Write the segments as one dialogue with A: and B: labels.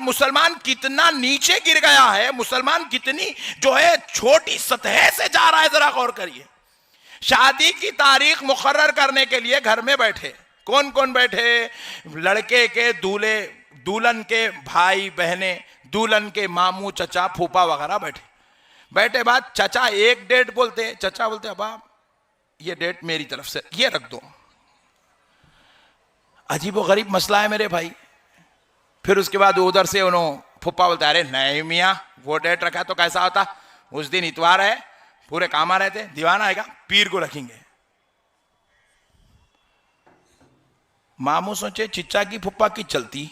A: मुसलमान कितना नीचे गिर गया है, मुसलमान कितनी जो है छोटी सतह से जा रहा है, जरा गौर करिए। शादी की तारीख मुकर्रर करने के लिए घर में बैठे, कौन कौन बैठे? लड़के के दूल्हे, दुल्हन के भाई बहने, दुल्हन के मामू चचा फूफा वगैरह बैठे बाद चचा एक डेट बोलते, चचा बोलते अबा ये डेट मेरी तरफ से ये रख दो। अजीब व गरीब मसला है मेरे भाई। फिर उसके बाद उधर से उन्होंने फूफा बोलते अरे नहीं मियाँ वो डेट रखा तो कैसा होता, उस दिन इतवार है, पूरे काम आ रहे थे, दीवाना आएगा, पीर को रखेंगे। मामू सोचे चिच्चा की फुप्पा की चलती,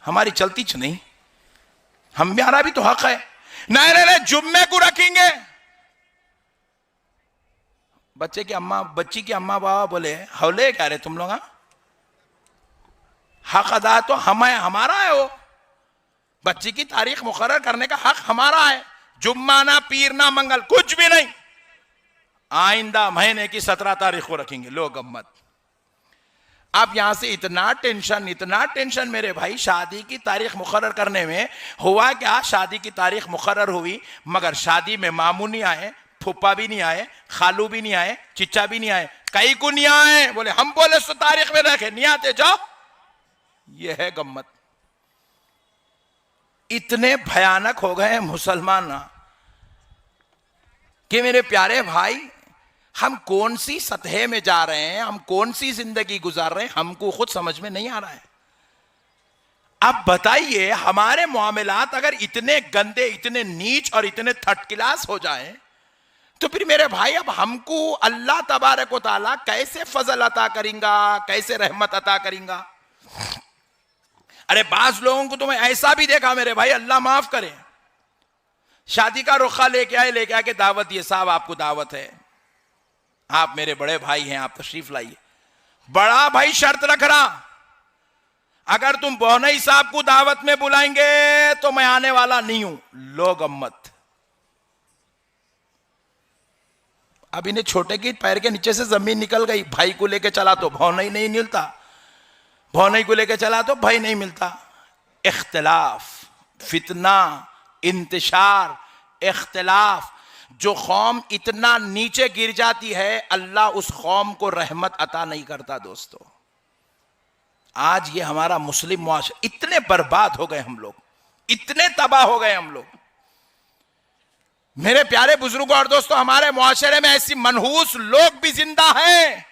A: हमारी चलती च नहीं, हमारा भी तो हक है। नहीं नहीं नहीं, जुम्मे को रखेंगे। बच्ची की अम्मा बाबा बोले हौले क्या रे तुम लोग, हक अदा तो हमारा है, वो बच्ची की तारीख मुकर्रर करने का हक हमारा है। जुम्मा ना, पीर ना, मंगल, कुछ भी नहीं, आइंदा महीने की 17 तारीख को रखेंगे, लो गम्मत। अब यहां से इतना टेंशन मेरे भाई, शादी की तारीख मुकर्रर करने में हुआ क्या? शादी की तारीख मुकर्रर हुई, मगर शादी में मामू नहीं आए, फुप्पा भी नहीं आए, खालू भी नहीं आए, चिच्चा भी नहीं आए, कई को नहीं आए। बोले हम बोले तो तारीख में रखे, नहीं आते जाओ। यह है गम्मत। इतने भयानक हो गए मुसलमान कि मेरे प्यारे भाई, हम कौन सी सतह में जा रहे हैं, हम कौन सी जिंदगी गुजार रहे हैं, हमको खुद समझ में नहीं आ रहा है। अब बताइए, हमारे मामलात अगर इतने गंदे, इतने नीच और इतने थर्ड क्लास हो जाएं, तो फिर मेरे भाई अब हमको अल्लाह तबारक व तआला कैसे फजल अता करेंगा, कैसे रहमत अता करेंगा? अरे बाज लोगों को तो मैं ऐसा भी देखा मेरे भाई, अल्लाह माफ करे, शादी का रुखा लेके आके दावत दिए, साहब आपको दावत है, आप मेरे बड़े भाई हैं, आप तशरीफ लाइए। बड़ा भाई शर्त रख रहा, अगर तुम बोहनई साहब को दावत में बुलाएंगे तो मैं आने वाला नहीं हूं। लो गम्मत। अब इन्हें छोटे की पैर के नीचे से जमीन निकल गई। भाई को लेके चला तो भौनई नहीं मिलता, भौनई को लेके चला तो भाई नहीं मिलता। इख्तिलाफ, फितना, इंतशार, इख्तिलाफ, जो कौम इतना नीचे गिर जाती है, अल्लाह उस कौम को रहमत अता नहीं करता। दोस्तों, आज ये हमारा मुस्लिम मुआशरा, इतने बर्बाद हो गए हम लोग, इतने तबाह हो गए हम लोग। मेरे प्यारे बुजुर्गों और दोस्तों, हमारे मुआशरे में ऐसी मनहूस लोग भी जिंदा हैं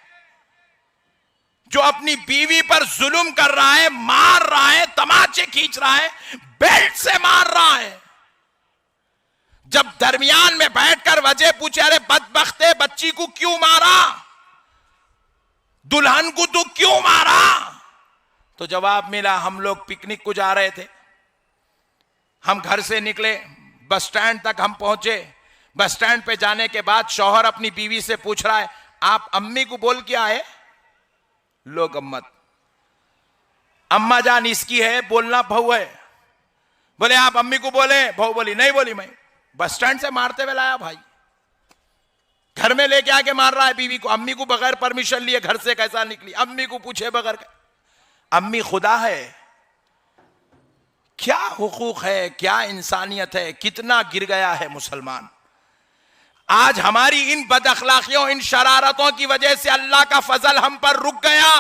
A: जो अपनी बीवी पर जुल्म कर रहा है, मार रहा है, तमाचे खींच रहा है, बेल्ट से मार रहा है। जब दरमियान में बैठकर वजह पूछे, अरे बदबख्ते बच्ची को क्यों मारा, दुल्हन को तू क्यों मारा, तो जवाब मिला हम लोग पिकनिक को जा रहे थे, हम घर से निकले, बस स्टैंड तक हम पहुंचे। बस स्टैंड पे जाने के बाद शौहर अपनी बीवी से पूछ रहा है, आप अम्मी को बोल के आए? लो गम्मत। अम्मा जान इसकी है, बोलना बहू है। बोले आप अम्मी को बोले? बहू बोली नहीं बोली, मैं बस स्टैंड से मारते हुए लाया भाई, घर में लेके आके मार रहा है बीवी को। अम्मी को बगैर परमिशन लिए घर से कैसा निकली, अम्मी को पूछे बगैर। अम्मी खुदा है, क्या हुकूक है, क्या इंसानियत है, कितना गिर गया है मुसलमान। आज हमारी इन बदअखलाकियों, इन शरारतों की वजह से अल्लाह का फजल हम पर रुक गया।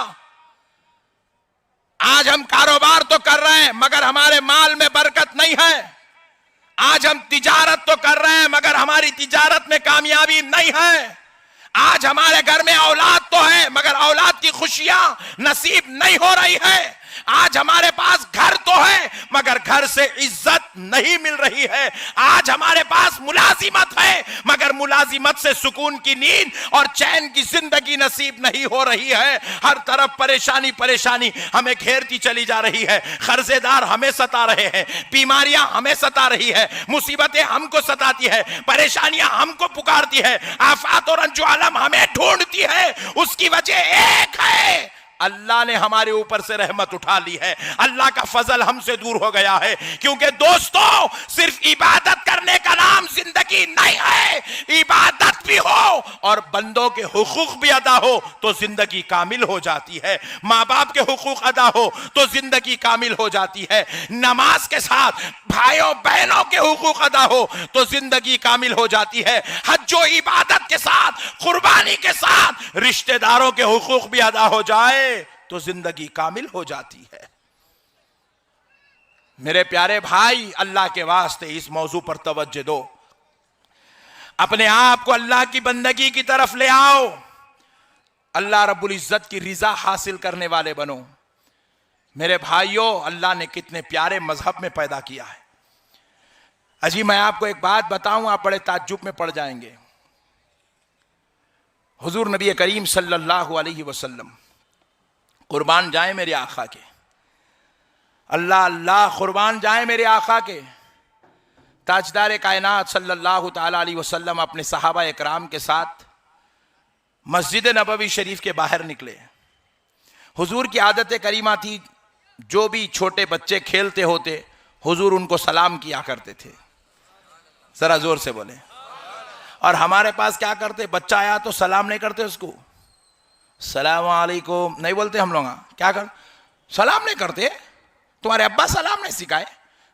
A: आज हम कारोबार तो कर रहे हैं मगर हमारे माल में बरकत नहीं है। आज हम तिजारत तो कर रहे हैं मगर हमारी तिजारत में कामयाबी नहीं है। आज हमारे घर में औलाद तो है मगर औलाद की खुशियां नसीब नहीं हो रही है। आज हमारे पास घर तो है मगर घर से इज्जत नहीं मिल रही है। आज हमारे पास मुलाजिमत है मगर मुलाजिमत से सुकून की नींद और चैन की जिंदगी नसीब नहीं हो रही है। हर तरफ परेशानी परेशानी हमें घेरती चली जा रही है। कर्जेदार हमें सता रहे हैं, बीमारियां हमें सता रही है, मुसीबतें हमको सताती है, परेशानियां हमको पुकारती है, आफात और अंजु आलम हमें ढूंढती है। उसकी वजह एक है, अल्लाह ने हमारे ऊपर से रहमत उठा ली है, अल्लाह का फजल हमसे दूर हो गया है। क्योंकि दोस्तों, सिर्फ इबादत करने का नाम जिंदगी नहीं है। इबादत भी हो और बंदों के हुकूक भी अदा हो तो जिंदगी कामिल हो जाती है। माँ बाप के हुकूक अदा हो तो जिंदगी कामिल हो जाती है। नमाज के साथ भाइयों बहनों के हुकूक अदा हो तो जिंदगी कामिल हो जाती है। हज्जो इबादत के साथ, कुर्बानी के साथ रिश्तेदारों के हुकूक भी अदा हो जाए तो जिंदगी कामिल हो जाती है। मेरे प्यारे भाई, अल्लाह के वास्ते इस मौजू पर तवज्जो दो। अपने आप को अल्लाह की बंदगी की तरफ ले आओ। अल्लाह रब्बुल इज्जत की रिजा हासिल करने वाले बनो। मेरे भाइयों, अल्लाह ने कितने प्यारे मजहब में पैदा किया है। अजी मैं आपको एक बात बताऊं, आप बड़े ताज्जुब में पड़ जाएंगे। हुजूर नबी करीम सल्लल्लाहु अलैहि वसल्लम, कुर्बान जाए मेरे आका के, अल्लाह अल्लाह कुर्बान जाए मेरे आका के, ताजदार कायनात सल्लल्लाहु ताला अलैहि वसल्लम अपने सहाबा इकराम के साथ मस्जिद नबवी शरीफ के बाहर निकले। हुजूर की आदत करीमा थी, जो भी छोटे बच्चे खेलते होते हुजूर उनको सलाम किया करते थे। जरा जोर से बोले। और हमारे पास क्या करते, बच्चा आया तो सलाम नहीं करते, उसको सलाम अलैकुम नहीं बोलते हम लोग। क्या कर, सलाम नहीं करते। तुम्हारे अब्बा सलाम नहीं सिखाए,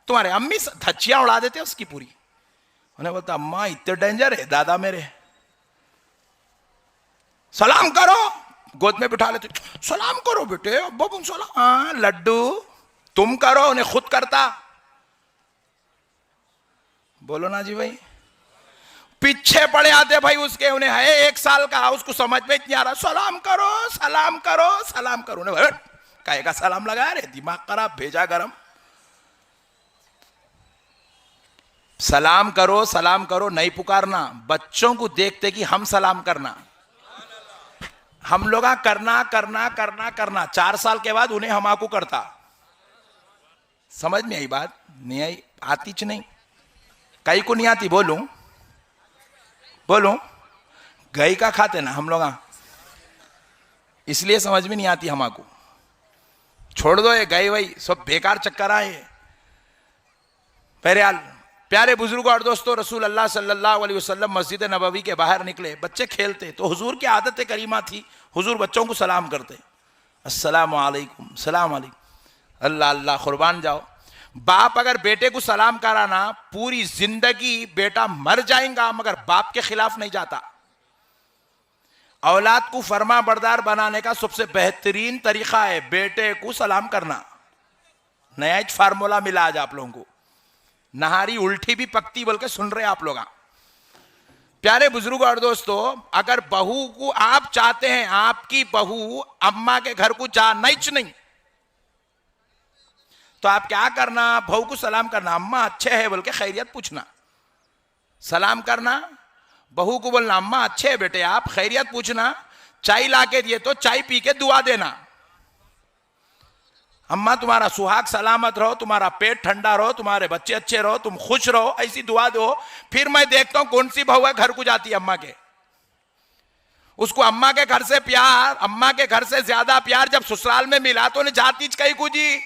A: तुम्हारे अम्मी धच्चियां उड़ा देते उसकी पूरी। उन्हें बोलता अम्मा इतने डेंजर है दादा मेरे, सलाम करो, गोद में बिठा लेते, सलाम करो बेटे, अब्बा तुम सलाम। हाँ लड्डू तुम करो, उन्हें खुद करता। बोलो ना जी भाई। पीछे पड़े आते भाई उसके, उन्हें है 1 साल का, उसको समझ में नहीं आ रहा, सलाम करो सलाम करो सलाम करो। उन्हें काहे का सलाम लगा रहे, दिमाग खराब, भेजा गरम। सलाम करो नहीं पुकारना। बच्चों को देखते कि हम सलाम करना, हम लोग करना करना करना करना, 4 साल के बाद उन्हें हमाकू करता। समझ में आई बात? नहीं आई, आती च नहीं, कई को नहीं आती। बोलूं गई का खाते ना हम लोग, इसलिए समझ में नहीं आती हमाकू। छोड़ दो ये गई वही सब बेकार चक्कर आए। प्यारे बुजुर्गों और दोस्तों, रसूल अल्लाह सल्लल्लाहु अलैहि वसल्लम मस्जिद नबवी के बाहर निकले। बच्चे खेलते तो हुजूर की आदत करीमा थी, हुजूर बच्चों को सलाम करते, अस्सलाम वालेकुम, सलाम वालेकुम, अल्लाह अल्लाह कुर्बान जाओ। बाप अगर बेटे को सलाम कराना, पूरी जिंदगी बेटा मर जाएगा मगर बाप के खिलाफ नहीं जाता। औलाद को फरमा बरदार बनाने का सबसे बेहतरीन तरीका है बेटे को सलाम करना। नया फार्मूला मिला आज आप लोगों को, नहारी उल्टी भी पकती बोल के सुन रहे आप लोग। प्यारे बुजुर्गों और दोस्तों, अगर बहू को आप चाहते हैं आपकी बहू अम्मा के घर को जा नहीं, तो आप क्या करना, बहू को सलाम करना, अम्मा अच्छे है बोल के खैरियत पूछना, सलाम करना। बहू को बोलना अम्मा अच्छे है बेटे आप, खैरियत पूछना। चाय लाके दिए तो चाय पी के दुआ देना, अम्मा तुम्हारा सुहाग सलामत रहो, तुम्हारा पेट ठंडा रहो, तुम्हारे बच्चे अच्छे रहो, तुम खुश रहो, ऐसी दुआ दो। फिर मैं देखता हूं कौन सी बहू है घर को जाती है अम्मा के, उसको अम्मा के घर से प्यार, अम्मा के घर से ज्यादा प्यार जब ससुराल में मिला तो उन्हें जाती कहीं को जी।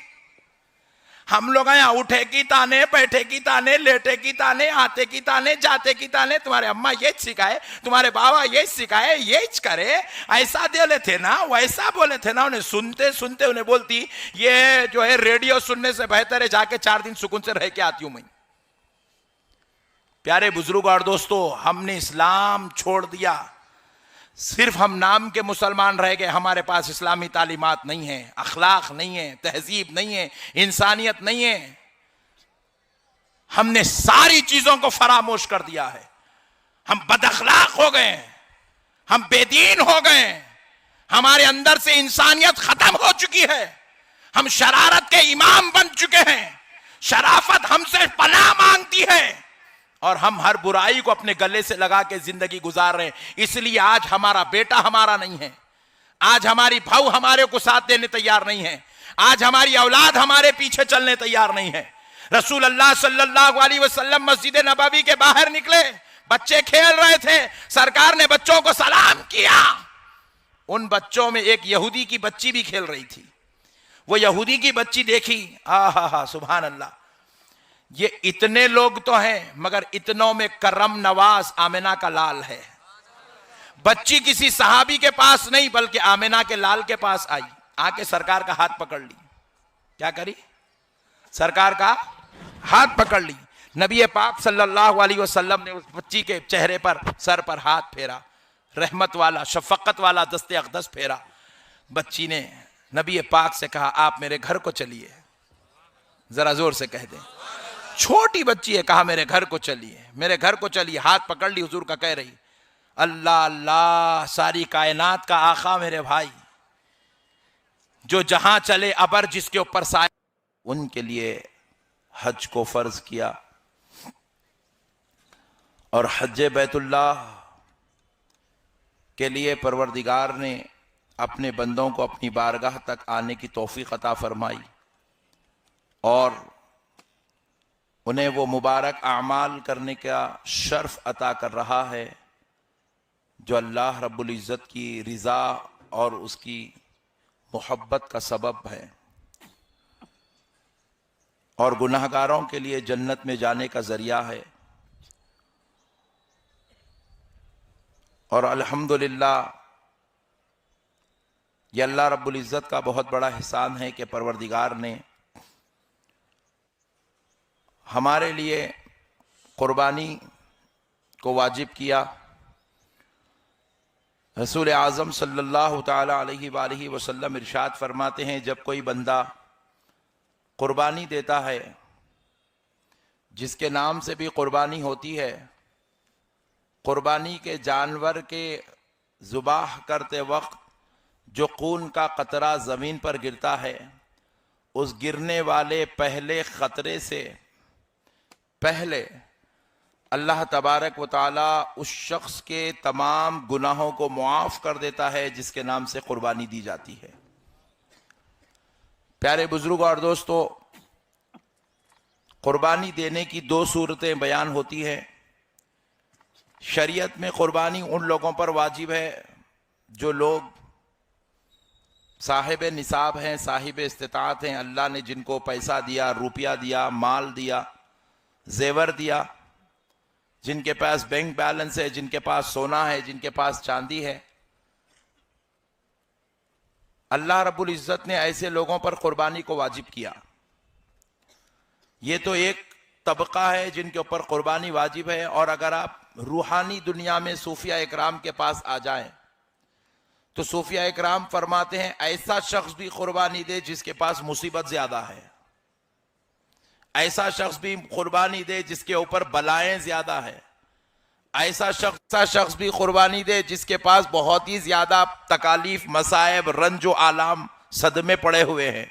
A: हम लोग यहाँ उठे की ताने, बैठे की ताने, लेटे की ताने, आते की ताने, जाते की ताने। तुम्हारे अम्मा ये सिखाए, तुम्हारे बाबा ये सिखाए, ये करे, ऐसा बोले थे ना, वैसा बोले थे ना। उन्हें सुनते सुनते उन्हें बोलती ये जो है रेडियो सुनने से बेहतर है जाके 4 दिन सुकून से रह के आती हूं मैं। प्यारे बुजुर्ग और दोस्तों, हमने इस्लाम छोड़ दिया, सिर्फ हम नाम के मुसलमान रह गए। हमारे पास इस्लामी तालीमात नहीं है, अखलाक नहीं है, तहजीब नहीं है, इंसानियत नहीं है। हमने सारी चीजों को फरामोश कर दिया है। हम बदअखलाक हो गए, हम बेदीन हो गए, हमारे अंदर से इंसानियत खत्म हो चुकी है। हम शरारत के इमाम बन चुके हैं, शराफत हमसे पनाह मांगती है और हम हर बुराई को अपने गले से लगा के जिंदगी गुजार रहे हैं। इसलिए आज हमारा बेटा हमारा नहीं है, आज हमारी बहू हमारे को साथ देने तैयार नहीं है, आज हमारी औलाद हमारे पीछे चलने तैयार नहीं है। रसूल अल्लाह सल्लल्लाहु अलैहि वसल्लम मस्जिद नबवी के बाहर निकले, बच्चे खेल रहे थे, सरकार ने बच्चों को सलाम किया। उन बच्चों में एक यहूदी की बच्ची भी खेल रही थी। वो यहूदी की बच्ची देखी, हा सुभान अल्लाह, ये इतने लोग तो हैं मगर इतनों में करम नवाज आमिना का लाल है। बच्ची किसी सहाबी के पास नहीं बल्कि आमिना के लाल के पास आई, आके सरकार का हाथ पकड़ ली। क्या करी? सरकार का हाथ पकड़ ली। नबी पाक सल्लल्लाहु अलैहि वसल्लम ने उस बच्ची के चेहरे पर, सर पर हाथ फेरा, रहमत वाला शफकत वाला दस्ते अक़दस फेरा। बच्ची ने नबी पाक से कहा, आप मेरे घर को चलिए। जरा जोर से कह दें, छोटी बच्ची है, कहा मेरे घर को चलिए, मेरे घर को चलिए। हाथ पकड़ ली हुजूर का, कह रही अल्लाह अल्लाह, सारी कायनात का आका मेरे भाई, जो जहां चले अबर जिसके ऊपर साया, उनके लिए हज को फर्ज किया। और हज बैतुल्लाह के लिए परवरदिगार ने अपने बंदों को अपनी बारगाह तक आने की तौफीक अता फरमाई और उन्हें वो मुबारक आमाल करने का शर्फ अता कर रहा है जो अल्लाह रब्बुल इज़्ज़त की रिज़ा और उसकी मोहब्बत का सबब है और गुनाहगारों के लिए जन्नत में जाने का ज़रिया है। और अल्हम्दुलिल्लाह ये अल्लाह रब्बुल इज़्ज़त का बहुत बड़ा एहसान है कि परवरदिगार ने हमारे लिए कुर्बानी को वाजिब किया। रसूल आज़म सल्लल्लाहु ताला अलैहि वसल्लम इरशाद फरमाते हैं, जब कोई बंदा कुर्बानी देता है, जिसके नाम से भी कुर्बानी होती है, कुर्बानी के जानवर के ज़ुबाह करते वक्त जो खून का कतरा ज़मीन पर गिरता है, उस गिरने वाले पहले ख़तरे से पहले अल्लाह तबारक व ताला उस शख्स के तमाम गुनाहों को मुआफ़ कर देता है जिसके नाम से कुर्बानी दी जाती है। प्यारे बुजुर्ग और दोस्तों, कुर्बानी देने की दो सूरतें बयान होती हैं। शरीयत में कुर्बानी उन लोगों पर वाजिब है जो लोग साहिब निसाब हैं, साहिब इस्तिताअत हैं, अल्लाह ने जिनको पैसा दिया, रुपया दिया, माल दिया, जेवर दिया, जिनके पास बैंक बैलेंस है, जिनके पास सोना है, जिनके पास चांदी है। अल्लाह रब्बुल इज़्ज़त ने ऐसे लोगों पर कुर्बानी को वाजिब किया। ये तो एक तबका है जिनके ऊपर कुर्बानी वाजिब है। और अगर आप रूहानी दुनिया में सूफिया इकराम के पास आ जाएं तो सूफिया इकराम फरमाते हैं, ऐसा शख्स भी कुर्बानी दे जिसके पास मुसीबत ज्यादा है, ऐसा शख्स भी कुर्बानी दे जिसके ऊपर बलाएं ज्यादा है, ऐसा शख्स भी कुर्बानी दे जिसके पास बहुत ही ज्यादा तकालीफ, मसाइब, रंजो आलाम, सदमे पड़े हुए हैं।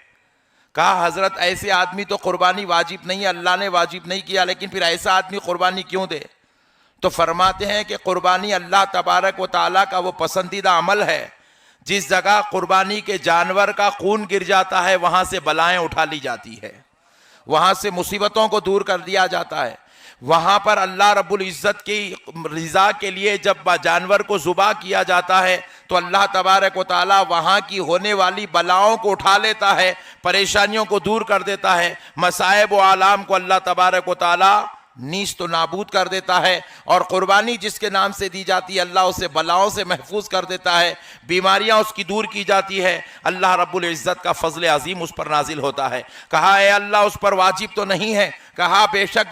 A: कहा हजरत ऐसे आदमी तो कुर्बानी वाजिब नहीं, अल्लाह ने वाजिब नहीं किया, लेकिन फिर ऐसा आदमी कुर्बानी क्यों दे? तो फरमाते हैं कि कुर्बानी अल्लाह तबारक व ताला का वो पसंदीदा अमल है जिस जगह कुर्बानी के जानवर का खून गिर जाता है वहां से बलाएं उठा ली जाती है, वहां से मुसीबतों को दूर कर दिया जाता है। वहां पर अल्लाह रब्बुल इज़्ज़त की रिज़ा के लिए जब जानवर को ज़ुबा किया जाता है तो अल्लाह तबारक व ताला वहां की होने वाली बलाओं को उठा लेता है, परेशानियों को दूर कर देता है, मसाइब व आलाम को अल्लाह तबारक व ताला नीस तो नाबूद कर देता है। और कुर्बानी जिसके नाम से दी जाती है, अल्लाह उसे बलाओं से महफूज कर देता है, बीमारियां उसकी दूर की जाती है, अल्लाह रब्बुल इज़्ज़त का फजल अजीम उस पर नाजिल होता है। कहा है अल्लाह उस पर वाजिब तो नहीं है, कहा बेशक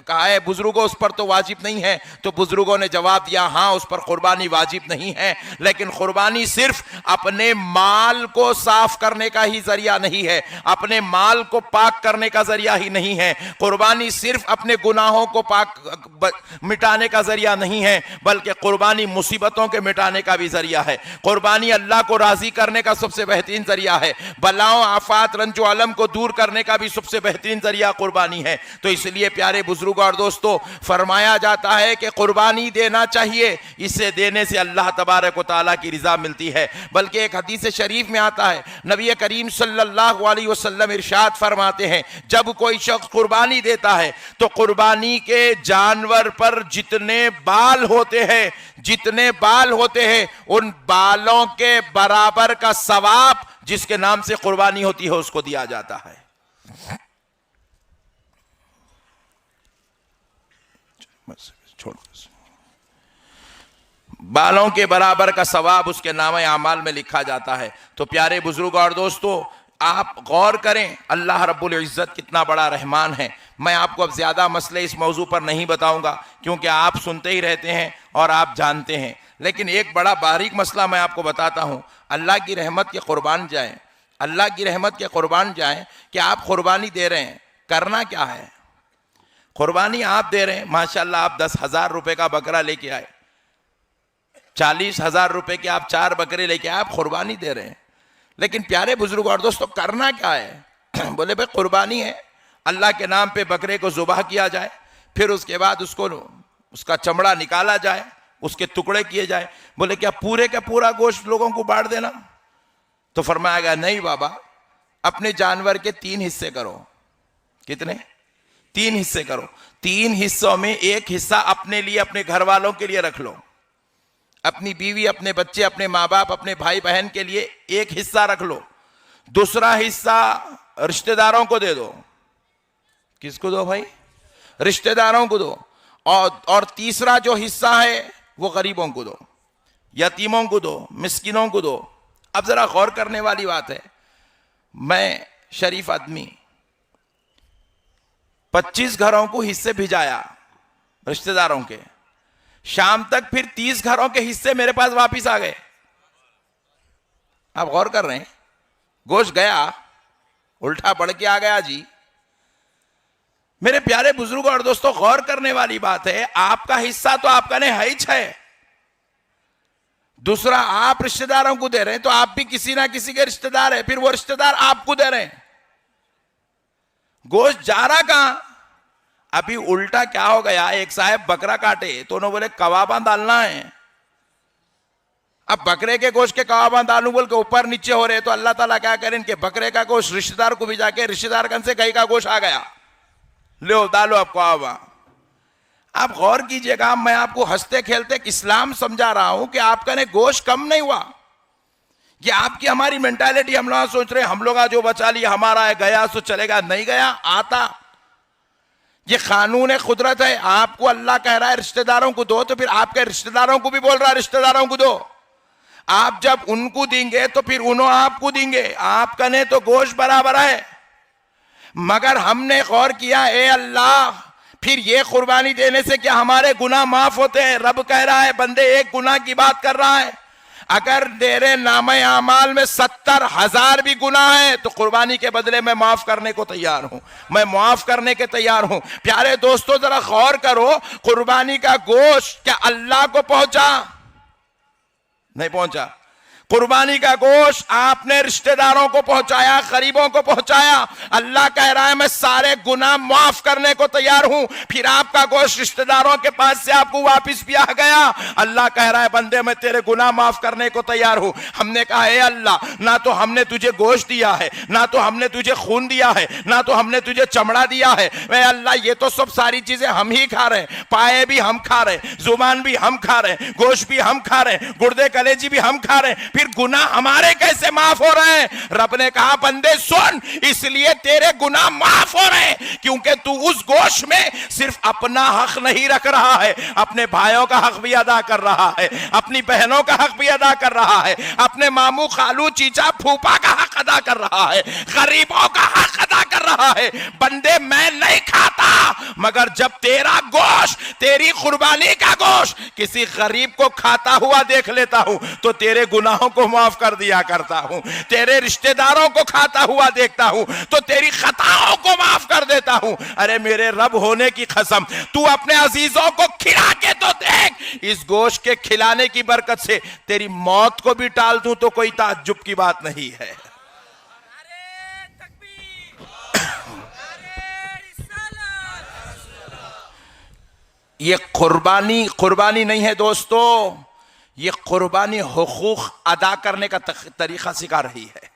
A: कहा है बुजुर्गों उस पर तो वाजिब नहीं है। तो बुजुर्गों ने जवाब दिया, हाँ उस पर कुर्बानी वाजिब नहीं है, लेकिन कुर्बानी सिर्फ अपने माल को साफ करने का ही जरिया नहीं है, अपने माल को पाक करने का जरिया ही नहीं है। कुर्बानी सिर्फ अपने गुनाहों को पाक मिटाने का जरिया नहीं है, बल्कि कुर्बानी मुसीबतों के मिटाने का भी जरिया है। कुर्बानी अल्लाह को राजी करने का सबसे बेहतरीन जरिया है, बलाओं, आफात, रंजो अलम को दूर करने का भी सबसे बेहतरीन जरिया कुर्बानी है। तो इसलिए प्यारे बुजुर्ग और दोस्तों, फरमाया जाता है कि कुर्बानी देना चाहिए, इससे देने से अल्लाह तबारक व तआला की रिजा मिलती है। बल्कि एक हदीस शरीफ में आता है, नबी करीम सल्लल्लाहु अलैहि वसल्लम इरशाद फरमाते हैं, जब कोई शख्स कुर्बानी देता है तो कुर्बानी के जानवर पर जितने बाल होते हैं उन बालों के बराबर का सवाब जिसके नाम से कुर्बानी होती है उसको दिया जाता है। छोड़, बालों के बराबर का सवाब उसके नामे आमाल में लिखा जाता है। तो प्यारे बुजुर्ग और दोस्तों, आप गौर करें, अल्लाह रब्बुल इज्जत कितना बड़ा रहमान है। मैं आपको अब ज्यादा मसले इस मौजू पर नहीं बताऊंगा क्योंकि आप सुनते ही रहते हैं और आप जानते हैं, लेकिन एक बड़ा बारीक मसला मैं आपको बताता हूं। अल्लाह की रहमत के कुर्बान जाएं, अल्लाह की रहमत के कुर्बान जाएं कि आप कुर्बानी दे रहे हैं, करना क्या है? कुर्बानी आप दे रहे हैं, माशाल्लाह, आप 10,000 रुपए का बकरा लेके आए, 40,000 रुपए के आप 4 बकरे लेके आए, आप कुर्बानी दे रहे हैं। लेकिन प्यारे बुजुर्ग और दोस्तों, करना क्या है? बोले भाई कुर्बानी है, अल्लाह के नाम पे बकरे को ज़ुबाह किया जाए, फिर उसके बाद उसका चमड़ा निकाला जाए, उसके टुकड़े किए जाए। बोले क्या पूरे का पूरा गोश्त लोगों को बांट देना? तो फरमाया गया नहीं बाबा, अपने जानवर के 3 हिस्से करो। कितने? 3 हिस्से करो। 3 हिस्सों में एक हिस्सा अपने लिए, अपने घर वालों के लिए रख लो, अपनी बीवी, अपने बच्चे, अपने माँ बाप, अपने भाई बहन के लिए एक हिस्सा रख लो, दूसरा हिस्सा रिश्तेदारों को दे दो। किसको दो भाई? रिश्तेदारों को दो। और तीसरा जो हिस्सा है वो गरीबों को दो, यतीमों को दो, मिस्किनों को दो। अब जरा गौर करने वाली बात है, मैं शरीफ आदमी 25 घरों को हिस्से भिजाया रिश्तेदारों के, शाम तक फिर 30 घरों के हिस्से मेरे पास वापिस आ गए। आप गौर कर रहे हैं, गोश्त गया, उल्टा बढ़ के आ गया जी। मेरे प्यारे बुजुर्ग और दोस्तों, गौर करने वाली बात है, आपका हिस्सा तो आपका ने है ही है, दूसरा आप रिश्तेदारों को दे रहे हैं, तो आप भी किसी ना किसी के रिश्तेदार है, फिर वो रिश्तेदार आपको दे रहे हैं। गोश्त जा रहा कहां? अभी उल्टा क्या हो गया, एक साहब बकरा काटे तो उन्होंने बोले कबाबा डालना है। अब बकरे के गोश्त के कबाबा डालू बोल के ऊपर नीचे हो रहे, तो अल्लाह ताला क्या करें, इनके बकरे का गोश्त रिश्तेदार को भी जाके रिश्तेदार कन से गाय का गोश्त आ गया, लो डालो अब कबाबा। आप गौर कीजिएगा, मैं आपको हंसते खेलते इस्लाम समझा रहा हूं कि आपका ने गोश्त कम नहीं हुआ। ये आपकी हमारी मेंटालिटी, हम लोग सोच रहे हैं हम लोग जो बचा लिया हमारा है, गया सो चलेगा, नहीं गया आता। ये कानून कुदरत है, आपको अल्लाह कह रहा है रिश्तेदारों को दो, तो फिर आपके रिश्तेदारों को भी बोल रहा है रिश्तेदारों को दो। आप जब उनको देंगे तो फिर उन्होंने आपको देंगे, आपका ने तो गोश्त बराबर है। मगर हमने गौर किया, ए अल्लाह, फिर ये कुर्बानी देने से क्या हमारे गुनाह माफ होते हैं? रब कह रहा है बंदे एक गुनाह की बात कर रहा है, अगर तेरे नामे आमाल में 70,000 भी गुनाह है तो कुर्बानी के बदले में माफ करने को तैयार हूं, मैं माफ करने के तैयार हूं। प्यारे दोस्तों, जरा गौर करो, कुर्बानी का गोश्त क्या अल्लाह को पहुंचा? नहीं पहुंचा। कुर्बानी का गोश्त आपने रिश्तेदारों को पहुंचाया, गरीबों को पहुंचाया। अल्लाह कह रहा है मैं सारे गुनाह माफ करने को तैयार हूं, फिर आपका गोश्त रिश्तेदारों के पास से आपको वापस भी आ गया। अल्लाह कह रहा है बंदे मैं तेरे गुनाह माफ करने को तैयार हूं। हमने कहा हे अल्लाह, ना तो हमने तुझे गोश्त दिया है, ना तो हमने तुझे खून दिया है, ना तो हमने तुझे चमड़ा दिया है। वे अल्लाह, ये तो सब सारी चीजें हम ही खा रहे हैं, पाए भी हम खा रहे हैं, जुबान भी हम खा रहे हैं, गोश्त भी हम खा रहे हैं, गुर्दे कलेजी भी हम खा रहे हैं, फिर गुनाह हमारे कैसे माफ हो रहे हैं? रब ने कहा बंदे सुन, इसलिए तेरे गुनाह माफ हो रहे हैं क्योंकि तू उस गोश्त में सिर्फ अपना हक नहीं रख रहा है, अपने भाइयों का हक भी अदा कर रहा है, अपनी बहनों का हक भी अदा कर रहा है, अपने मामू खालू चीचा फूफा का हक अदा कर रहा है, गरीबों का हक अदा कर रहा है। बंदे मैं नहीं खाता, मगर जब तेरा गोश्त, तेरी कुर्बानी का गोश्त किसी गरीब को खाता हुआ देख लेता हूं तो तेरे गुनाहों को माफ कर दिया करता हूं, तेरे रिश्तेदारों को खाता हुआ देखता हूं तो तेरी खताओं को माफ कर देता हूं। अरे मेरे रब होने की कसम, तू अपने अजीजों को खिला के तो देख, इस गोश्त के खिलाने की बरकत से तेरी मौत को भी टाल दूं तो कोई ताज्जुब की बात नहीं है। ये कुर्बानी कुर्बानी नहीं है दोस्तों, ये कुर्बानी हुकूक अदा करने का तरीका सिखा रही है।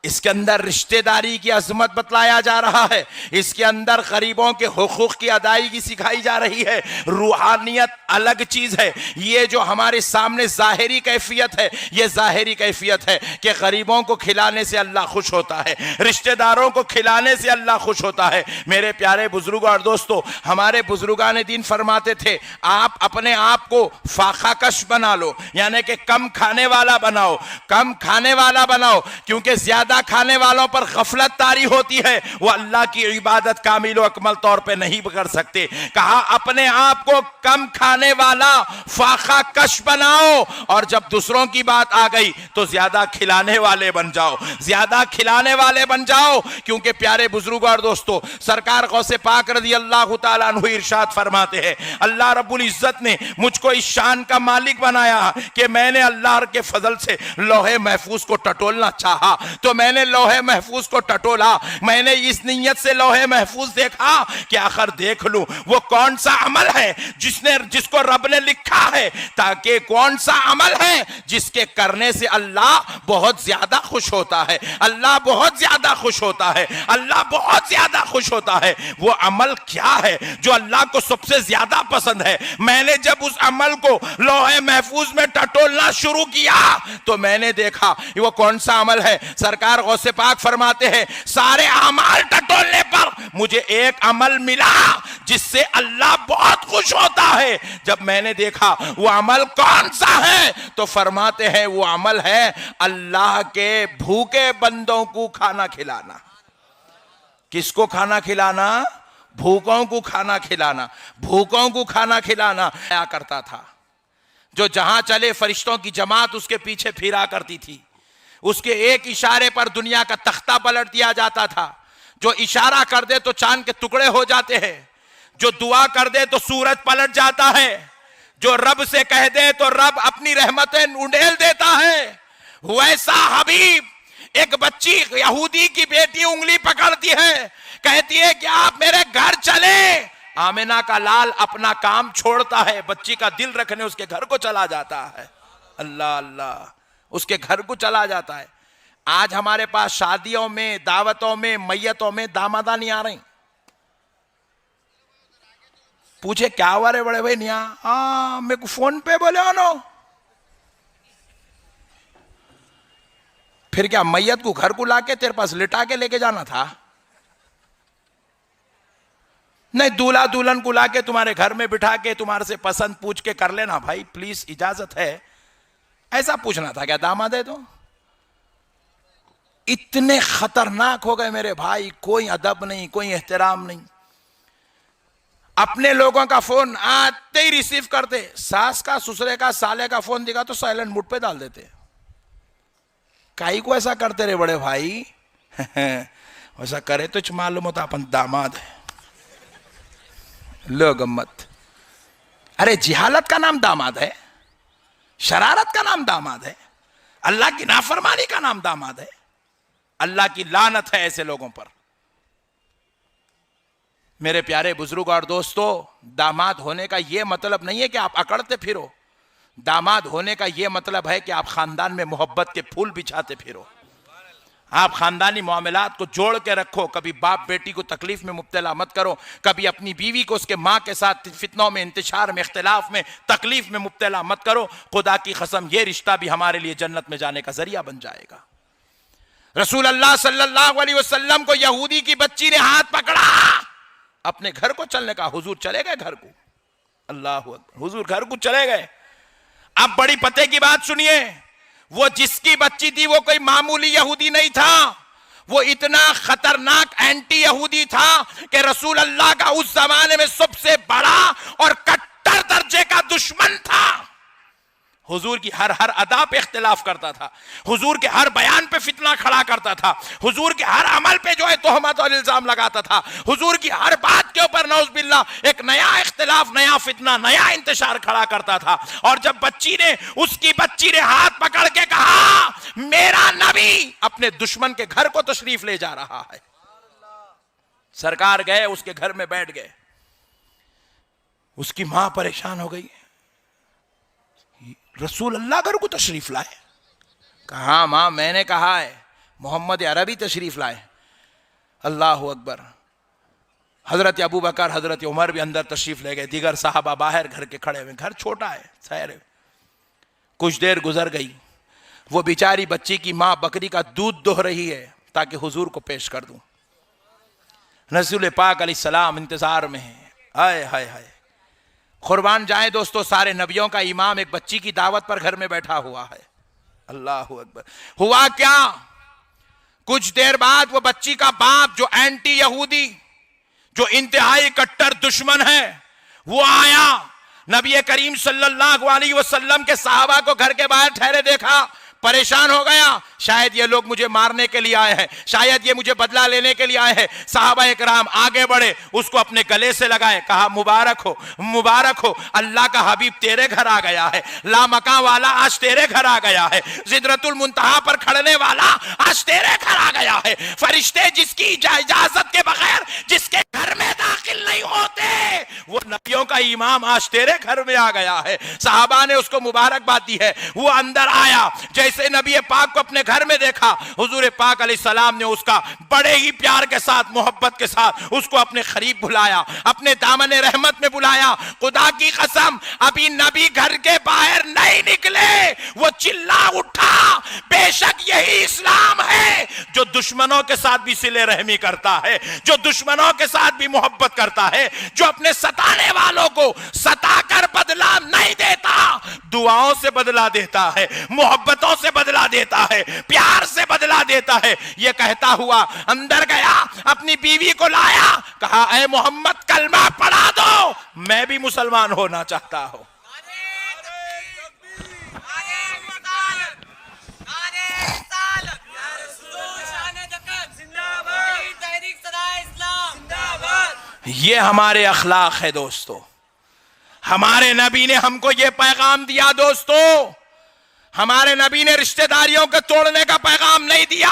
A: इसके अंदर रिश्तेदारी की अजमत बतलाया जा रहा है, इसके अंदर गरीबों के हुकूक की अदायगी सिखाई जा रही है। रूहानियत अलग चीज है, ये जो हमारे सामने जाहिरी कैफियत है, ये जाहिरी कैफियत है कि गरीबों को खिलाने से अल्लाह खुश होता है, रिश्तेदारों को खिलाने से अल्लाह खुश होता है। मेरे प्यारे बुजुर्गों और दोस्तों, हमारे बुजुर्गान दीन फरमाते थे, आप अपने आप को फाखाकश बना लो, यानी कि कम खाने वाला बनाओ, कम खाने वाला बनाओ, क्योंकि ज्यादा खाने वालों पर गफलत तारी होती है, वो अल्लाह की इबादत कामिल अकमल तौर पे नहीं कर सकते। कहा अपने आप को कम खाने वाला फाखा कश बनाओ, और जब दूसरों की बात आ गई तो ज्यादा खिलाने वाले बन जाओ, ज्यादा खिलाने वाले बन जाओ। क्योंकि प्यारे बुजुर्गों और दोस्तों, सरकार गौसे पाक रज़ी अल्लाह तआला अन्हु इरशाद फरमाते हैं, अल्लाह रब्बुल इज्जत ने मुझको इस शान का मालिक बनाया कि मैंने अल्लाह के फजल से लौहे महफूज को टटोलना चाहा तो मैंने लोहे महफूज को टटोला। मैंने इस नीयत से लोहे महफूज देखा कि आखिर देख लूं वो कौन सा अमल है जिसको रब ने लिखा है, ताकि कौन सा अमल है जिसके करने से अल्लाह बहुत ज्यादा खुश होता है, अल्लाह बहुत ज्यादा खुश होता है, अल्लाह बहुत ज्यादा खुश होता है। वो अमल क्या है जो अल्लाह को सबसे ज्यादा पसंद है। मैंने जब उस अमल को लोहे महफूज में टटोलना शुरू किया तो मैंने देखा वो कौन सा अमल है। सरकार गौसे पाक फरमाते हैं, सारे अमाल टटोलने पर मुझे एक अमल मिला जिससे अल्लाह बहुत खुश होता है। जब मैंने देखा वो अमल कौन सा है तो फरमाते हैं वो अमल है अल्लाह के भूखे बंदों को खाना खिलाना। किसको खाना खिलाना? भूखों को खाना खिलाना, भूखों को खाना खिलाना आया करता था। जो जहां चले फरिश्तों की जमात उसके पीछे फिरा करती थी। उसके एक इशारे पर दुनिया का तख्ता पलट दिया जाता था। जो इशारा कर दे तो चांद के टुकड़े हो जाते हैं, जो दुआ कर दे तो सूरज पलट जाता है, जो रब से कह दे तो रब अपनी रहमतें उंडेल देता है। वैसा हबीब, एक बच्ची यहूदी की बेटी उंगली पकड़ती है, कहती है कि आप मेरे घर चले। आमिना का लाल अपना काम छोड़ता है, बच्ची का दिल रखने उसके घर को चला जाता है। अल्लाह अल्लाह, उसके घर को चला जाता है। आज हमारे पास शादियों में, दावतों में, मैयतों में दामादा नहीं आ रही। पूछे क्या हुआ रे बड़े भाई? नहीं आ मेरे को फोन पे बोले हो नो। फिर क्या मैयत को घर को लाके तेरे पास लिटा के लेके जाना था? नहीं, दूल्हा दुल्हन को लाके तुम्हारे घर में बिठा के तुम्हारे से पसंद पूछ के कर लेना भाई, प्लीज इजाजत है, ऐसा पूछना था क्या दामाद है तो? इतने खतरनाक हो गए मेरे भाई, कोई अदब नहीं, कोई एहतराम नहीं। अपने लोगों का फोन आते ही रिसीव करते, सास का, ससुरे का, साले का फोन दिखा तो साइलेंट मोड पे डाल देते। काई को ऐसा करते रे बड़े भाई? वैसा करे तो मालूम होता अपन दामाद है। लो गम्मत। अरे जिहालत का नाम दामाद है, शरारत का नाम दामाद है, अल्लाह की नाफरमानी का नाम दामाद है। अल्लाह की लानत है ऐसे लोगों पर। मेरे प्यारे बुजुर्ग और दोस्तों, दामाद होने का यह मतलब नहीं है कि आप अकड़ते फिरो। दामाद होने का यह मतलब है कि आप खानदान में मोहब्बत के फूल बिछाते फिरो, आप खानदानी मामलात को जोड़ के रखो। कभी बाप बेटी को तकलीफ में मुब्तला मत करो, कभी अपनी बीवी को उसके माँ के साथ फितनों में, इंतशार में, इख्तिलाफ में, तकलीफ में मुब्तला मत करो। खुदा की कसम ये रिश्ता भी हमारे लिए जन्नत में जाने का जरिया बन जाएगा। रसूल अल्लाह सल्लल्लाहु अलैहि वसल्लम को यहूदी की बच्ची ने हाथ पकड़ा, अपने घर को चलने का। हुजूर चले गए घर को, अल्लाह अकबर, हुजूर घर को चले गए। अब बड़ी पते की बात सुनिए, वो जिसकी बच्ची थी वो कोई मामूली यहूदी नहीं था, वो इतना खतरनाक एंटी यहूदी था कि रसूल अल्लाह का उस जमाने में सबसे बड़ा और कट्टर दर्जे का दुश्मन था। हुजूर की हर अदा पे इख्तिलाफ करता था, हुजूर के हर बयान पे फितना खड़ा करता था, हुजूर के हर अमल पे जो है तोहमत और इल्जाम लगाता था, हुजूर की हर बात के ऊपर नौज बिल्लाह एक नया इख्तिलाफ, नया फितना, नया इंतशार खड़ा करता था। और जब उसकी बच्ची ने हाथ पकड़ के कहा मेरा नबी अपने दुश्मन के घर को तशरीफ ले जा रहा है, सरकार गए उसके घर में बैठ गए। उसकी मां परेशान हो गई, रसूल अल्लाह घर को तशरीफ लाए। कहा मां मैंने कहा है मोहम्मद अरबी तशरीफ लाए। अल्लाह अकबर। हजरत अबू बकर हजरत उमर भी अंदर तशरीफ ले गए, दीगर साहबा बाहर घर के खड़े हुए। घर छोटा है, शहर है। कुछ देर गुजर गई, वो बेचारी बच्ची की मां बकरी का दूध दोह रही है ताकि हुजूर को पेश कर दूं। रसूल पाक अलैहिस्सलाम इंतजार में है। हाय हाय हाय, कुर्बान जाए दोस्तों, सारे नबियों का इमाम एक बच्ची की दावत पर घर में बैठा हुआ है। अल्लाह अकबर। हुआ क्या, कुछ देर बाद वो बच्ची का बाप जो एंटी यहूदी, जो इंतहाई कट्टर दुश्मन है, वो आया। नबी करीम सल्लल्लाहु अलैहि वसल्लम के साहबा को घर के बाहर ठहरे देखा, परेशान हो गया। शायद ये लोग मुझे मारने के लिए आए हैं, शायद ये मुझे बदला लेने के लिए आए हैं। साहबा इकराम आगे बढ़े, उसको अपने गले से लगाए, कहा मुबारक हो, मुबारक हो, अल्लाह का हबीब तेरे घर आ गया है। लामका वाला आज तेरे घर आ गया है। सिदरतुल मुंतहा पर खड़ने वाला आज तेरे घर आ गया है। फरिश्ते जिसकी इजाजत के बगैर जिसके घर में दाखिल नहीं होते, वो नबियों का इमाम आज तेरे घर में आ गया है। साहबा ने उसको मुबारकबाद दी है। वो अंदर आया, जैसे नबी पाक को अपने घर में देखा, हुजूर पाक अलैहिस्सलाम ने उसका बड़े ही प्यार के साथ, मोहब्बत के साथ उसको अपने करीब बुलाया, अपने दामन रहमत में बुलाया। खुदा की कसम, अभी नबी घर के बाहर नहीं निकले, वो चिल्ला उठा, बेशक यही इस्लाम है जो दुश्मनों के साथ भी सिले रहमी करता है, जो दुश्मनों के साथ भी मोहब्बत करता है, जो अपने सताने वालों को सताकर बदला नहीं देता, दुआओं से बदला देता है, मोहब्बतों से बदला देता है, प्यार से बदला देता है। यह कहता हुआ अंदर गया, अपनी बीवी को लाया, कहा ऐ मोहम्मद कलमा पढ़ा दो, मैं भी मुसलमान होना चाहता हूं। ये हमारे अखलाक है दोस्तों। हमारे नबी ने हमको ये पैगाम दिया दोस्तों। हमारे नबी ने रिश्तेदारियों को तोड़ने का पैगाम नहीं दिया।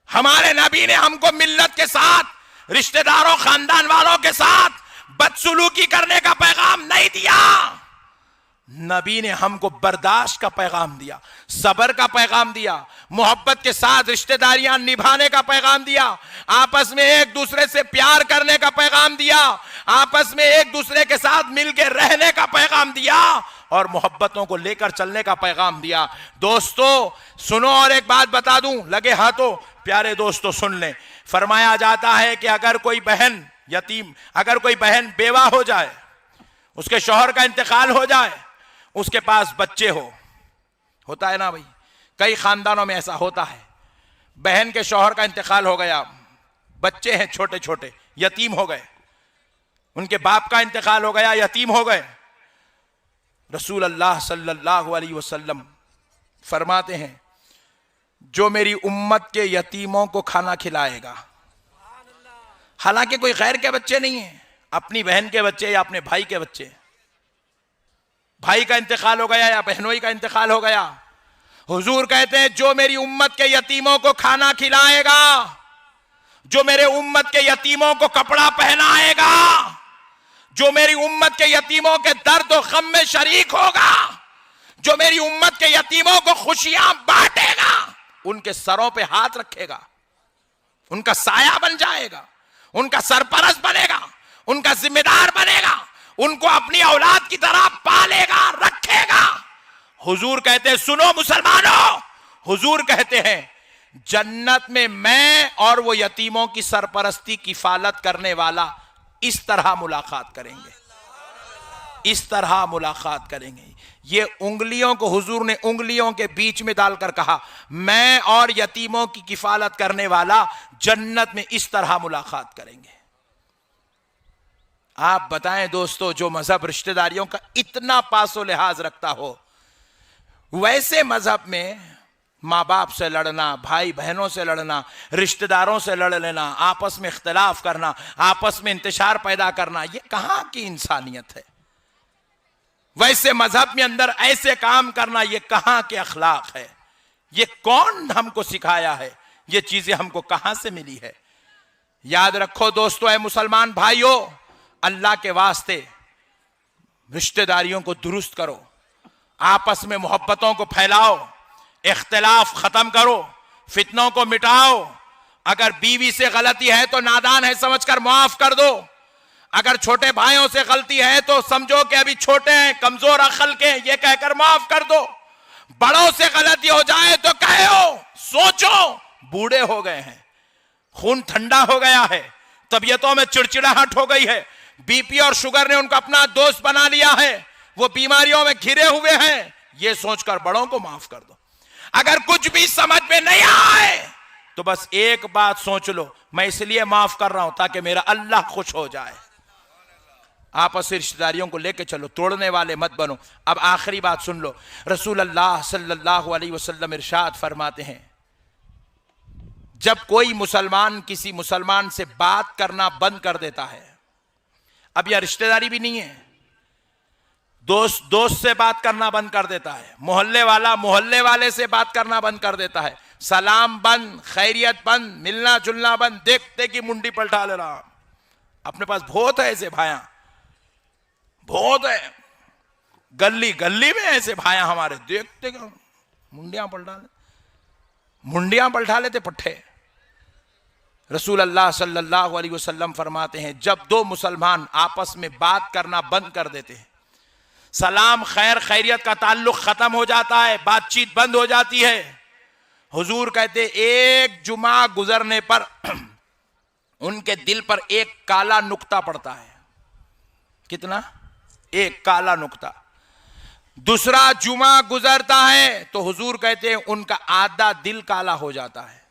A: हमारे नबी ने हमको मिल्लत के साथ, रिश्तेदारों खानदान वालों के साथ बदसलूकी करने का पैगाम नहीं दिया। नबी ने हमको बर्दाश्त का पैगाम दिया, सब्र का पैगाम दिया, मोहब्बत के साथ रिश्तेदारियां निभाने का पैगाम दिया, आपस में एक दूसरे से प्यार करने का पैगाम दिया, आपस में एक दूसरे के साथ मिलकर रहने का पैगाम दिया और मोहब्बतों को लेकर चलने का पैगाम दिया। दोस्तों सुनो, और एक बात बता दूं, लगे हाथों प्यारे दोस्तों सुन लें। फरमाया जाता है कि अगर कोई बहन यतीम, अगर कोई बहन बेवा हो जाए, उसके शौहर का इंतकाल हो जाए, उसके पास बच्चे होता है ना भाई, कई खानदानों में ऐसा होता है। बहन के शौहर का इंतकाल हो गया, बच्चे हैं छोटे छोटे, यतीम हो गए, उनके बाप का इंतकाल हो गया, यतीम हो गए। रसूल अल्लाह सल्लल्लाहु अलैहि वसल्लम फरमाते हैं, जो मेरी उम्मत के यतीमों को खाना खिलाएगा, हालांकि कोई गैर के बच्चे नहीं है, अपनी बहन के बच्चे या अपने भाई के बच्चे, भाई का इंतकाल हो गया या बहनोई का इंतकाल हो गया, हुजूर कहते हैं जो मेरी उम्मत के यतीमों को खाना खिलाएगा, जो मेरे उम्मत के यतीमों को कपड़ा पहनाएगा, जो मेरी उम्मत के यतीमों के दर्द और गम में शरीक होगा, जो मेरी उम्मत के यतीमों को खुशियां बांटेगा, उनके सरों पे हाथ रखेगा, उनका साया बन जाएगा, उनका सरपरस्त बनेगा, उनका जिम्मेदार बनेगा, उनको अपनी औलाद की तरह पालेगा, रखेगा। हुजूर कहते हैं, सुनो मुसलमानों, हुजूर कहते हैं जन्नत में मैं और वो यतीमों की सरपरस्ती किफालत करने वाला इस तरह मुलाकात करेंगे, इस तरह मुलाकात करेंगे। ये उंगलियों को हुजूर ने उंगलियों के बीच में डालकर कहा, मैं और यतीमों की किफालत करने वाला जन्नत में इस तरह मुलाकात करेंगे। आप बताएं दोस्तों, जो मजहब रिश्तेदारियों का इतना पासो लिहाज रखता हो, वैसे मजहब में माँ बाप से लड़ना, भाई बहनों से लड़ना, रिश्तेदारों से लड़ लेना, आपस में इख्तिलाफ करना, आपस में इंतशार पैदा करना, ये कहाँ की इंसानियत है? वैसे मजहब में अंदर ऐसे काम करना, ये कहाँ के अखलाक है? ये कौन हमको सिखाया है? ये चीजें हमको कहाँ से मिली है? याद रखो दोस्तों, ऐ मुसलमान भाइयों, अल्लाह के वास्ते रिश्तेदारियों को दुरुस्त करो, आपस में मोहब्बतों को फैलाओ, इख्तिलाफ खत्म करो, फितनों को मिटाओ। अगर बीवी से गलती है तो नादान है समझकर माफ कर दो। अगर छोटे भाइयों से गलती है तो समझो कि अभी छोटे हैं, कमजोर अक्ल के, ये कहकर माफ कर दो। बड़ों से गलती हो जाए तो कहो, सोचो, बूढ़े हो गए हैं, खून ठंडा हो गया है, तबीयतों में चिड़चिड़ाहट हो गई है, बीपी और शुगर ने उनको अपना दोस्त बना लिया है, वो बीमारियों में घिरे हुए हैं, ये सोचकर बड़ों को माफ कर दो। अगर कुछ भी समझ में नहीं आए तो बस एक बात सोच लो, मैं इसलिए माफ कर रहा हूं ताकि मेरा अल्लाह खुश हो जाए। आपसी रिश्तेदारियों को लेके चलो, तोड़ने वाले मत बनो। अब आखिरी बात सुन लो, रसूल अल्लाह सल्लल्लाहु अलैहि वसल्लम इरशाद फरमाते हैं, जब कोई मुसलमान किसी मुसलमान से बात करना बंद कर देता है, अब यह रिश्तेदारी भी नहीं है, दोस्त से बात करना बंद कर देता है, मोहल्ले वाला मोहल्ले वाले से बात करना बंद कर देता है, सलाम बंद, खैरियत बंद, मिलना जुलना बंद, देखते कि मुंडी पलटा ले रहा। अपने पास बहुत है ऐसे भाया, बहुत है, गली गली में ऐसे भाया हमारे, देखते कि मुंडियां पलटा लेते पट्टे। रसूल अल्लाह सल्लल्लाहु अलैहि वसल्लम फरमाते हैं, जब दो मुसलमान आपस में बात करना बंद कर देते हैं, सलाम खैर खैरियत का ताल्लुक खत्म हो जाता है, बातचीत बंद हो जाती है, हुजूर कहते एक जुमा गुजरने पर उनके दिल पर एक काला नुक्ता पड़ता है। कितना? एक काला नुक्ता। दूसरा जुमा गुजरता है तो हुजूर कहते हैं उनका आधा दिल काला हो जाता है।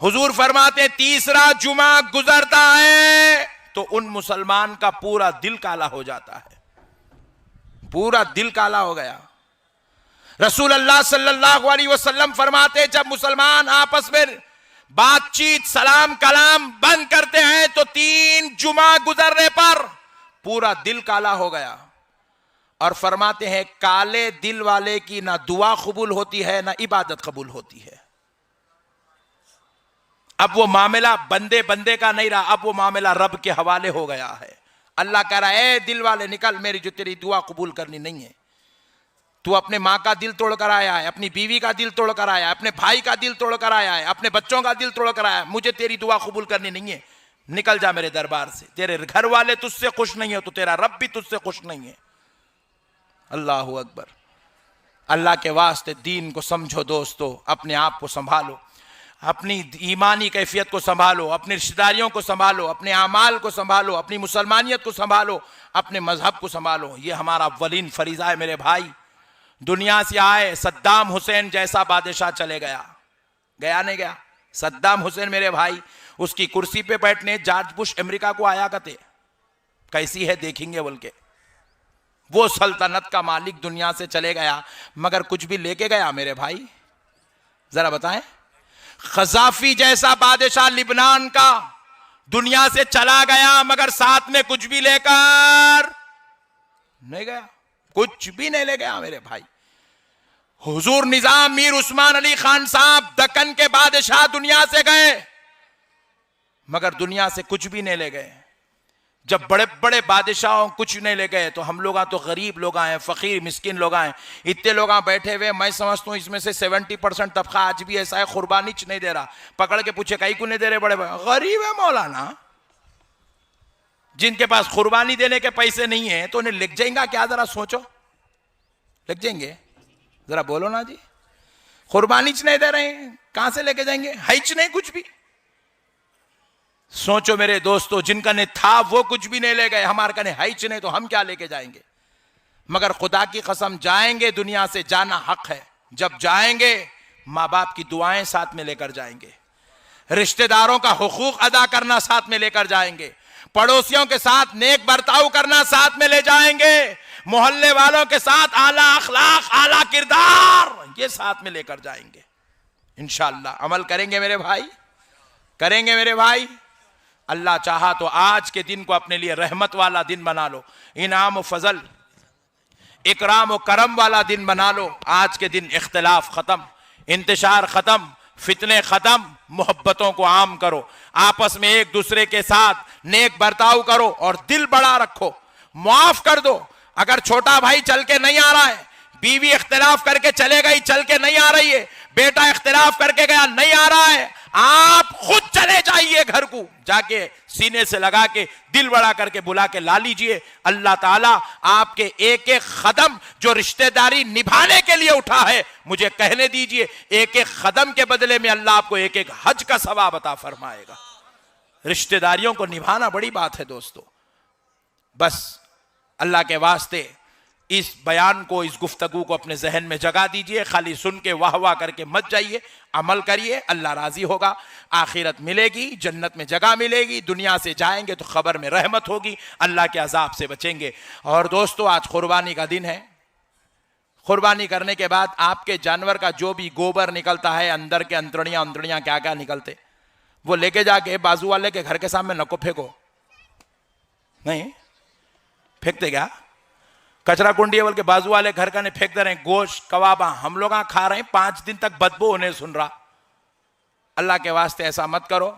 A: हुजूर फरमाते हैं तीसरा जुमा गुजरता है तो उन मुसलमान का पूरा दिल काला हो जाता है, पूरा दिल काला हो गया। रसूल अल्लाह सल्लल्लाहु अलैहि वसल्लम फरमाते जब मुसलमान आपस में बातचीत सलाम कलाम बंद करते हैं तो 3 जुमा गुजरने पर पूरा दिल काला हो गया। और फरमाते हैं काले दिल वाले की ना दुआ कबूल होती है ना इबादत कबूल होती है। अब वो मामला बंदे बंदे का नहीं रहा, अब वो मामला रब के हवाले हो गया है। अल्लाह कह रहा है दिल वाले निकल, मेरी जो तेरी दुआ कबूल करनी नहीं है। तू अपने माँ का दिल तोड़ कर आया है, अपनी बीवी का दिल तोड़ कर आया है, अपने भाई का दिल तोड़ कर आया है, अपने बच्चों का दिल तोड़ कर आया है, मुझे तेरी दुआ कबूल करनी नहीं है, निकल जा मेरे दरबार से। तेरे घर वाले तुझसे खुश नहीं हो तो तेरा रब भी तुझसे खुश नहीं है। अल्लाहु अकबर। अल्लाह के वास्ते दीन को समझो दोस्तों, अपने आप को संभालो, अपनी ईमानी कैफियत को संभालो, अपनी रिश्तेदारियों को संभालो, अपने आमाल को संभालो, अपनी मुसलमानियत को संभालो, अपने मजहब को संभालो। ये हमारा अव्वलीन फरीजा है मेरे भाई। दुनिया से आए सद्दाम हुसैन जैसा बादशाह चले गया, गया नहीं गया? सद्दाम हुसैन मेरे भाई, उसकी कुर्सी पे बैठने जॉर्ज बुश अमेरिका को आया करते, कैसी है देखेंगे बोल के। वो सल्तनत का मालिक दुनिया से चले गया, मगर कुछ भी लेके गया मेरे भाई? जरा बताएं। खजाफी जैसा बादशाह लिबनान का दुनिया से चला गया, मगर साथ में कुछ भी लेकर नहीं गया, कुछ भी नहीं ले गया मेरे भाई। हुजूर निजाम मीर उस्मान अली खान साहब दक्कन के बादशाह दुनिया से गए, मगर दुनिया से कुछ भी नहीं ले गए। जब बड़े बड़े बादशाहों कुछ नहीं ले गए तो हम लोग तो गरीब लोग आए, फकीर मिस्किन लोग आए, इतने लोग बैठे हुए। मैं समझता हूँ इसमें से 70% तबका आज भी ऐसा है कुर्बानी नहीं दे रहा। पकड़ के पूछे कहीं को नहीं दे रहे, बड़े गरीब है मौलाना। जिनके पास कुर्बानी देने के पैसे नहीं है तो उन्हें लिख जाएंगे क्या? जरा सोचो, लिख जाएंगे? जरा बोलो ना जी। कुर्बानी नहीं दे रहे हैं, कहां से लेके जाएंगे? हैच नहीं कुछ भी। सोचो मेरे दोस्तों, जिनका ने था वो कुछ भी नहीं ले गए, हमारे कने हैच नहीं तो हम क्या लेके जाएंगे? मगर खुदा की कसम जाएंगे, दुनिया से जाना हक है। जब जाएंगे माँ बाप की दुआएं साथ में लेकर जाएंगे, रिश्तेदारों का हुकूक अदा करना साथ में लेकर जाएंगे, पड़ोसियों के साथ नेक बर्ताव करना साथ में ले जाएंगे, मोहल्ले वालों के साथ आला अखलाक आला किरदार ये साथ में लेकर जाएंगे। इंशाअल्लाह अमल करेंगे मेरे भाई, करेंगे मेरे भाई। अल्लाह चाहा तो आज के दिन को अपने लिए रहमत वाला दिन बना लो, इनाम व फजल इकराम व करम वाला दिन बना लो। आज के दिन इख्तिलाफ खत्म, इंतशार खत्म, फितने खत्म, मोहब्बतों को आम करो, आपस में एक दूसरे के साथ नेक बर्ताव करो और दिल बड़ा रखो, माफ कर दो। अगर छोटा भाई चल के नहीं आ रहा है, बीवी इख्तिलाफ करके चले गई, चल के नहीं आ रही है, बेटा इख्तिलाफ करके गया, नहीं आ रहा है, आप खुद चले जाइए घर को, जाके सीने से लगा के दिल बड़ा करके बुला के ला लीजिए। अल्लाह ताला आपके एक एक कदम जो रिश्तेदारी निभाने के लिए उठा है, मुझे कहने दीजिए, एक एक कदम के बदले में अल्लाह आपको एक एक हज का सवाब अता फरमाएगा। रिश्तेदारियों को निभाना बड़ी बात है दोस्तों। बस अल्लाह के वास्ते इस बयान को, इस गुफ्तगू को अपने जहन में जगा दीजिए, खाली सुन के वाह वाह करके मत जाइए, अमल करिए, अल्लाह राजी होगा, आखिरत मिलेगी, जन्नत में जगह मिलेगी, दुनिया से जाएंगे तो खबर में रहमत होगी, अल्लाह के अजाब से बचेंगे। और दोस्तों आज कुर्बानी का दिन है। कुर्बानी करने के बाद आपके जानवर का जो भी गोबर निकलता है, अंदर के अंतड़ियां क्या क्या निकलते, वो लेके जाके बाजू वाले के घर के सामने नको फेंको, नहीं फेंकते क्या, कचरा कुंडी बोल के बाजू वाले घर का नहीं फेंक दे रहे हैं। गोश्त कबाबा हम लोग खा रहे हैं, 5 दिन तक बदबू होने सुन रहा। अल्लाह के वास्ते ऐसा मत करो,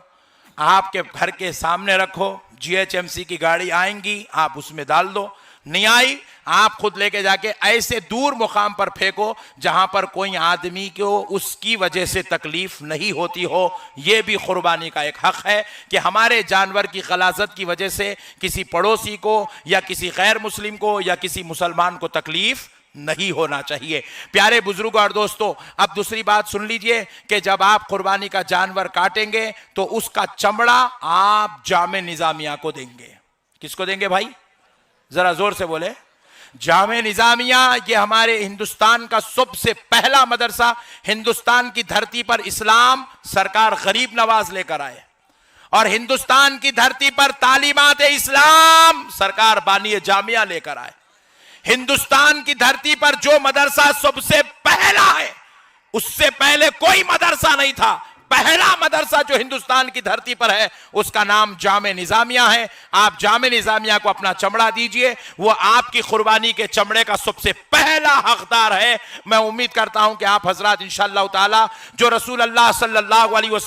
A: आपके घर के सामने रखो, GHMC की गाड़ी आएंगी, आप उसमें डाल दो, नहीं आई आप खुद लेके जाके ऐसे दूर मुकाम पर फेंको जहां पर कोई आदमी को उसकी वजह से तकलीफ नहीं होती हो। यह भी कुर्बानी का एक हक है कि हमारे जानवर की गलाजत की वजह से किसी पड़ोसी को या किसी गैर मुस्लिम को या किसी मुसलमान को तकलीफ नहीं होना चाहिए। प्यारे बुजुर्ग और दोस्तों, अब दूसरी बात सुन लीजिए कि जब आप कुर्बानी का जानवर काटेंगे तो उसका चमड़ा आप जामे निजामिया को देंगे। किसको देंगे भाई, जरा जोर से बोले। जामे निजामिया ये हमारे हिंदुस्तान का सबसे पहला मदरसा, हिंदुस्तान की धरती पर इस्लाम सरकार गरीब नवाज लेकर आए, और हिंदुस्तान की धरती पर तालीमात इस्लाम सरकार बानी जामिया लेकर आए। हिंदुस्तान की धरती पर जो मदरसा सबसे पहला है, उससे पहले कोई मदरसा नहीं था। पहला मदरसा जो हिंदुस्तान की धरती पर है उसका नाम जामे निजामिया है। आप जामे निजामिया को अपना चमड़ा दीजिए, वो आपकी कुर्बानी के चमड़े का सबसे पहला हकदार है। मैं उम्मीद करता हूं कि आप हजरात इंशाअल्लाह ताला जो रसूल अल्लाह सल्लल्लाहु अलैहि वसल्लम